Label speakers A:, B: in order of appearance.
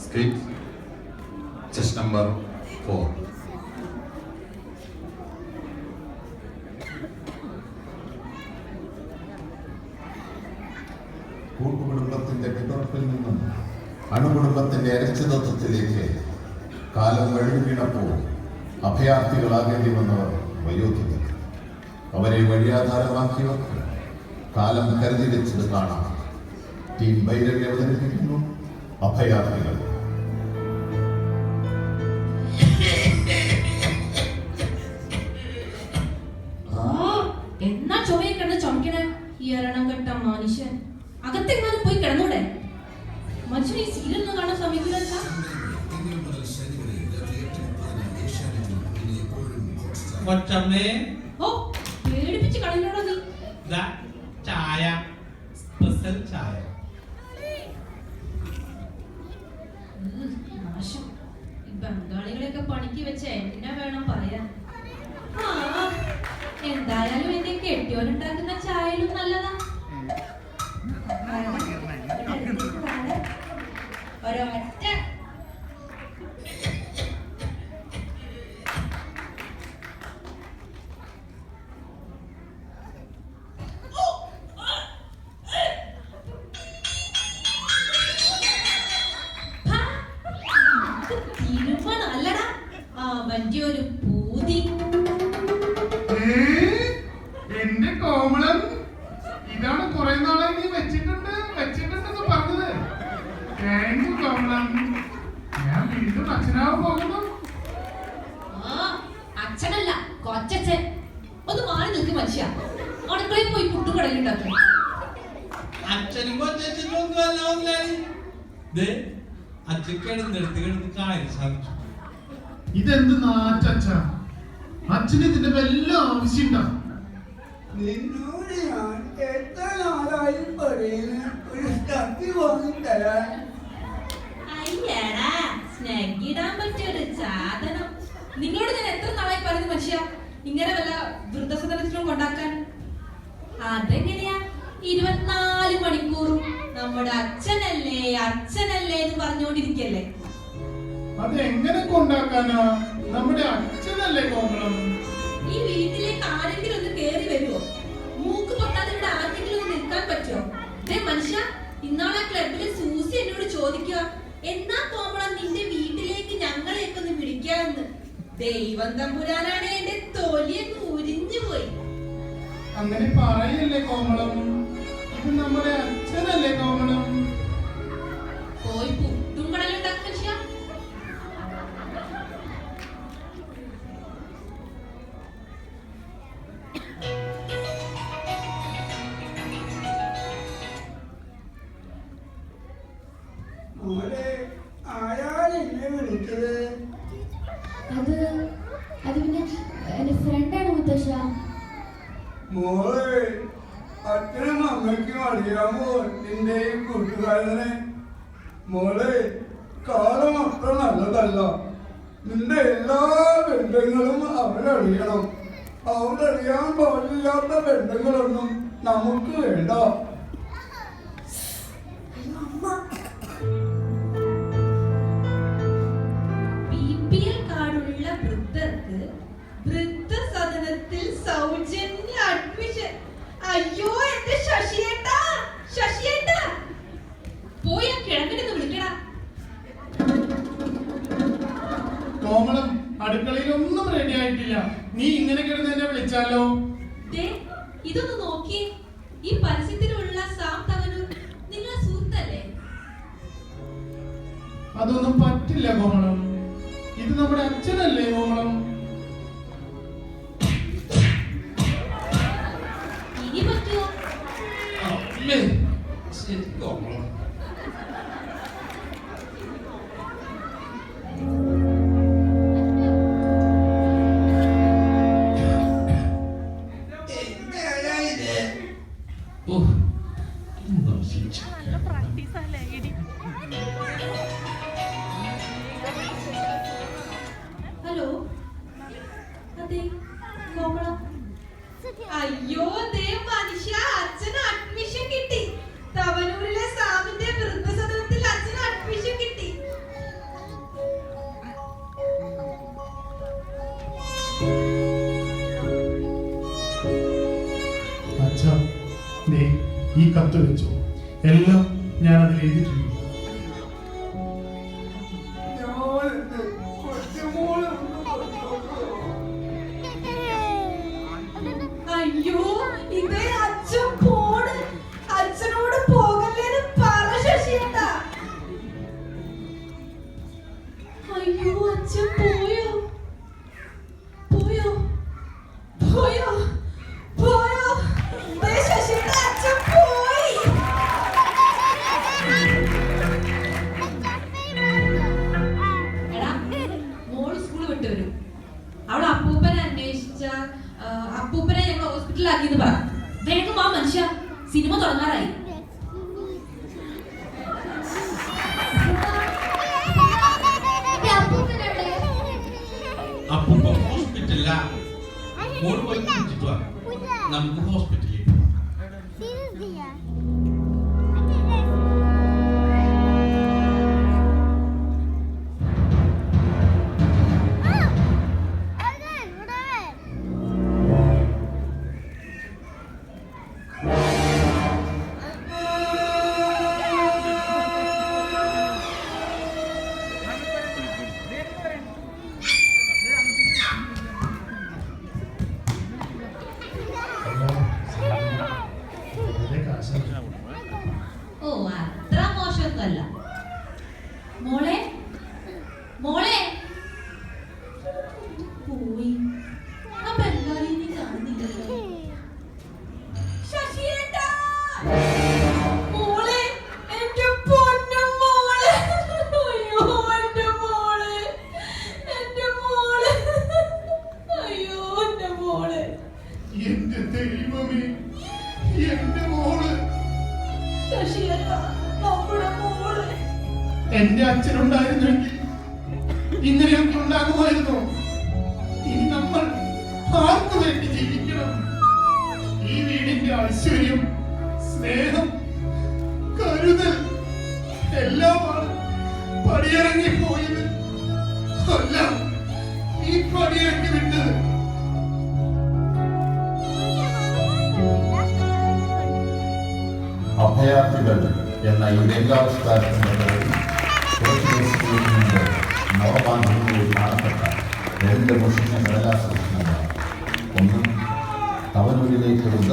A: Script, chess number 4.
B: കൂട്ടുകുടുംബത്തിന്റെ പിന്തുണപ്പിൽ നിന്നും അണുകുടുംബത്തിന്റെ അരക്ഷിതത്വത്തിലേക്ക് കാലം വഴി വീണപ്പോൾ അഭയാർത്ഥികളാകേണ്ടി വന്നവർ വയോധികർ. അവരെ വഴിയാധാരമാക്കിയവർക്ക് കാലം കരുതി വെച്ചത് കാണാം. ടീം ഭൈരവി അവതരിപ്പിക്കുന്നു അഭയാർത്ഥികൾ.
C: എന്നാ ചൊവ്വയെ കിടന്ന് ചുമക്കണേ ഈ എരണം കെട്ട മനുഷ്യൻ. അകത്തെങ്ങാനും പോയി കിടന്നൂടെ? മനുഷ്യൻ ഈ സീരിയൽ ഒന്നും കാണാൻ സമയത്തില്ല. ഓ പേടിപ്പിച്ച് കളഞ്ഞോടോ നീ.
D: ചായ, സ്പെഷ്യൽ ചായ.
C: നാശം. ഈ ബംഗാളികളെയൊക്കെ പണിക്ക് വെച്ച എന്നാ വേണം പറയാൻ. എന്തായാലും എന്റെ കെട്ടിയോനുണ്ടാക്കുന്ന ചായയിലും നല്ലതാ. ഒരൊറ്റ തിരുമണല്ലടാ അവന്റെ ഒരു പൂതി.
E: എന്റെ കോമളം, ഇതാണ് കുറെ നാളായി നീ വെച്ചിട്ടുണ്ടെന്ന് പറഞ്ഞത്. താങ്ക് യു കോമളം. ഞാൻ വീണ്ടും അച്ഛനാവാൻ പോകുന്നു.
C: അച്ഛനല്ല കൊച്ചച്ഛൻ. ഒന്ന് മാറി നിൽക്ക് മനുഷ്യ. അടുക്കളയിൽ പോയി പുട്ടുകടലുണ്ടാക്കി.
D: അച്ഛനും കൊച്ചൊന്നും അല്ല. അച്ഛൻ കിടന്ന് കാര്യം സാധിച്ചു.
E: ഇതെന്ത് നാറ്റച്ഛ? അച്ഛന് ഇതിന്റെ വല്ല ആവശ്യമുണ്ടോ?
F: നിന്നോട് ഞാൻ എത്ര നാളായി പറയുന്ന ഒരു സ്റ്റക്കി വാങ്ങി തരാൻ.
C: അയ്യടാ, സ്നഗ്ഗിടാൻ പറ്റിയൊരു സാധനം. നിങ്ങളോട് ഞാൻ എത്ര നാളായി പറയുന്നു മനുഷ്യ ഇങ്ങനെ വല്ല വൃദ്ധസദനത്തിനും കൊണ്ടാക്കാൻ. അതെങ്ങനെയാ 24 മണിക്കൂറും നമ്മുടെ അച്ഛനല്ലേ എന്ന് പറഞ്ഞുകൊണ്ടിരിക്കല്ലേ?
E: അത് എങ്ങനെ കൊണ്ടാക്കാനാ? നമ്മുടെ അച്ഛനല്ലേ കോമളം.
C: ഈ വീട്ടിലേക്ക് ആരെങ്കിലും ഒന്ന് കേറി വരുമോ? മൂക്ക് പൊട്ടാതെ ഇവിടെ ആരെങ്കിലും ഒന്ന് നിൽക്കാൻ പറ്റുമോ? മനുഷ്യ, ഇന്നാളെ ക്ലബിലെ സൂസി എന്നോട് ചോദിക്കുക, എന്നാ കോമളം നിന്റെ വീട്ടിലേക്ക് ഞങ്ങളെയൊക്കെ ഒന്ന് വിളിക്കാമെന്ന്. ദൈവം തമ്പുരാനാണ് എന്റെ തൊലിയൊക്കെ ഉരിഞ്ഞു പോയി.
E: അങ്ങനെ പറയല്ലേ കോമളം. ഇത് നമ്മുടെ അച്ഛനല്ലേ കോമളം.
C: പോയി പുട്ടും കടലുണ്ടാക്കും മനുഷ്യ.
F: മോളെ, ആരാണ് എന്നെ വിളിച്ചത്?
G: അത് പിന്നെ എന്റെ ഫ്രണ്ടാണ് മുത്തശ്ശ.
F: മോളെ, അച്ഛനും അമ്മയ്ക്കും അറിയാമോ നിന്റെ ഈ കൂട്ടുകാരനെ? മോളെ, കാലം അത്ര നല്ലതല്ല. നിന്റെ എല്ലാ ബന്ധങ്ങളും അവരറിയണം. അവരറിയാൻ പാടില്ലാത്ത ബന്ധങ്ങളൊന്നും നമുക്ക് വേണ്ട.
C: BPL കാർഡുള്ള വൃദ്ധർക്ക് വൃദ്ധസദനത്തിൽ സൗജന്യ അഡ്മിഷൻ. അയ്യോ എന്റെ ശശിയേട്ടാ, പോയി ആ കിഴങ്ങിനെന്ന് വിളിക്കടാ.
E: കോമളം, അടുക്കളയിൽ ഒന്നും റെഡി ആയിട്ടില്ല. നീ ഇങ്ങനെ കിടന്ന് എന്നെ വിളിച്ചാലോ?
C: ഇതൊന്ന് നോക്കിയേ. ഈ പരസ്യത്തിലുള്ള സാം തവനൂർ നിങ്ങളെ സുഹൃത്തല്ലേ?
E: അതൊന്നും പറ്റില്ല കോമളം. ഇത് നമ്മുടെ അച്ഛനല്ലേ കോമളം.
C: ഇനി പറ്റുമോ? ഹലോ, അതെ കോമളം. അയ്യോ മനുഷ്യ, അച്ഛന് അഡ്മിഷൻ കിട്ടി. തവനൂരിലെ സാമിന്റെ വൃദ്ധസദനത്തിൽ അച്ഛന് അഡ്മിഷൻ കിട്ടി.
E: അച്ഛാ, ദേ ഈ കത്ത് വെച്ചു. എല്ലാം ഞാൻ അതിൽ എഴുതിയിട്ടുണ്ട്.
F: ഞാനെന്റെ കൊച്ചുമോളെ ഒന്ന് കണ്ടോട്ടോ.
C: അയ്യോ ഇതേ അച്ഛൻ പോണ്. അച്ഛനോട് പോകല്ലേന്ന് പറ ശശിയേട്ടാ. അയ്യോ അച്ഛൻ പോയോ പോയോ പോയോ പോയോ? ദേ ശശിയേട്ടാ, അച്ഛൻ പോയി. എടാ, മോള് സ്കൂൾ വിട്ടു വരും. അവൾ അപ്പൂപ്പനെ അന്വേഷിച്ച അപ്പൂപ്പനെ ഞങ്ങൾ ഹോസ്പിറ്റലിലാക്കിയെന്ന് പറ. വേഗം വാ മനുഷ്യ, സിനിമ തുടങ്ങാറായി.
D: അപ്പൂപ്പ ഹോസ്പിറ്റലില്ല. മോൾ പോയി കുടിച്ചിട്ട് വാ. നമുക്ക് ഹോസ്പിറ്റലിൽ പോവാം.
C: ഓ അത്ര മോശമൊന്നുമല്ല. മോളെ മോളെ പോയി. ആ ബംഗാളിയെ നീ കാണുന്നില്ലല്ലോ. ശശിയേട്ടാ, മോളെ, എന്റെ പൊന്നും മോളെ. അയ്യോ എന്റെ മോളെ, എന്റെ മോളെ. അയ്യോ എന്റെ മോളെ.
E: എന്റെ ദൈവമേ, എന്റെ മോള്.
C: ശശിയേട്ടാ, നമ്മുടെ മോളെ.
E: എന്റെ അച്ഛനുണ്ടായിരുന്നെങ്കിൽ ഇങ്ങനെയൊക്കെ ഉണ്ടാകുമായിരുന്നോ? ഇനി നമ്മൾ ആർക്കു വേണ്ടി ജീവിക്കണം? ഈ വീടിന്റെ ഐശ്വര്യം, സ്നേഹം, കരുതൽ എല്ലാമാണ് പടിയിറങ്ങി പോയത്. അല്ല, ഈ പടിയിറങ്ങി വിട്ടത്.
B: അഭയാർത്ഥികൾ എന്ന ഈ രംഗാവിഷ്കാരത്തിന്റെ പേരിൽ കുറച്ച് ദിവസത്തിന് മുമ്പ് നവമാധ്യമങ്ങളിൽ കാണപ്പെട്ട 2 മുഷിഞ്ഞ കടലാസ പ്രശ്നങ്ങളാണ്. ഒന്ന്, തവനൂരിലേക്ക് വൃദ്ധ